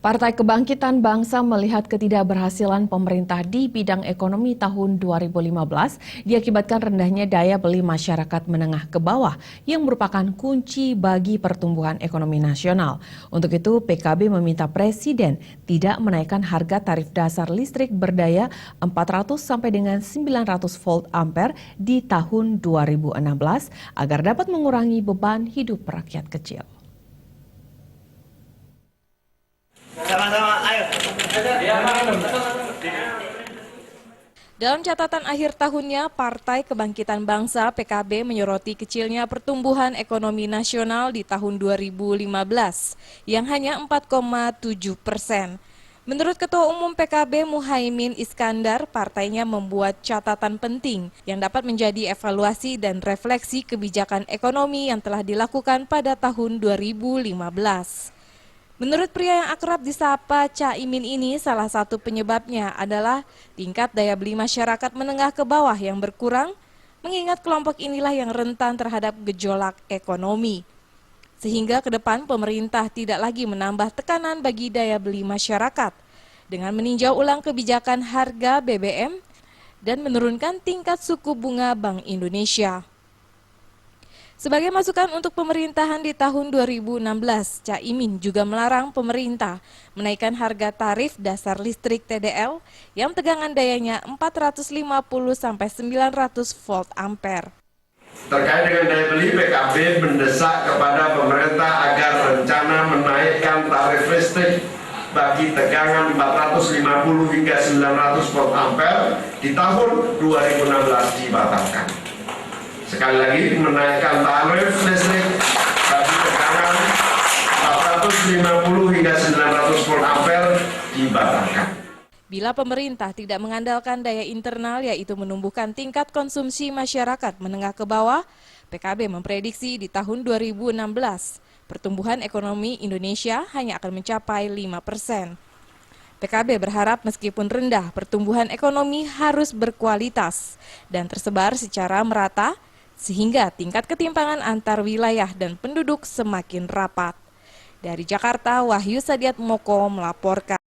Partai Kebangkitan Bangsa melihat ketidakberhasilan pemerintah di bidang ekonomi tahun 2015 diakibatkan rendahnya daya beli masyarakat menengah ke bawah yang merupakan kunci bagi pertumbuhan ekonomi nasional. Untuk itu, PKB meminta Presiden tidak menaikkan harga tarif dasar listrik berdaya 400 sampai dengan 900 volt ampere di tahun 2016 agar dapat mengurangi beban hidup rakyat kecil. Sama-sama, ayo. Dalam catatan akhir tahunnya, Partai Kebangkitan Bangsa (PKB) menyoroti kecilnya pertumbuhan ekonomi nasional di tahun 2015 yang hanya 4,7%. Menurut Ketua Umum PKB Muhaimin Iskandar, partainya membuat catatan penting yang dapat menjadi evaluasi dan refleksi kebijakan ekonomi yang telah dilakukan pada tahun 2015. Menurut pria yang akrab disapa Caimin ini, salah satu penyebabnya adalah tingkat daya beli masyarakat menengah ke bawah yang berkurang, mengingat kelompok inilah yang rentan terhadap gejolak ekonomi. Sehingga ke depan pemerintah tidak lagi menambah tekanan bagi daya beli masyarakat dengan meninjau ulang kebijakan harga BBM dan menurunkan tingkat suku bunga Bank Indonesia. Sebagai masukan untuk pemerintahan di tahun 2016, Caimin juga melarang pemerintah menaikkan harga tarif dasar listrik TDL yang tegangan dayanya 450 sampai 900 volt ampere. Terkait dengan daya beli, PKB mendesak kepada pemerintah agar rencana menaikkan tarif listrik bagi tegangan 450 hingga 900 volt ampere di tahun 2016 dibatalkan. Sekali lagi, menaikkan tarif listrik bagi tegangan 450 hingga 900 volt ampere dibatalkan. Bila pemerintah tidak mengandalkan daya internal yaitu menumbuhkan tingkat konsumsi masyarakat menengah ke bawah, PKB memprediksi di tahun 2016 pertumbuhan ekonomi Indonesia hanya akan mencapai 5%. PKB berharap meskipun rendah, pertumbuhan ekonomi harus berkualitas dan tersebar secara merata, sehingga tingkat ketimpangan antar wilayah dan penduduk semakin rapat. Dari Jakarta, Wahyu Sadiat Moko melaporkan.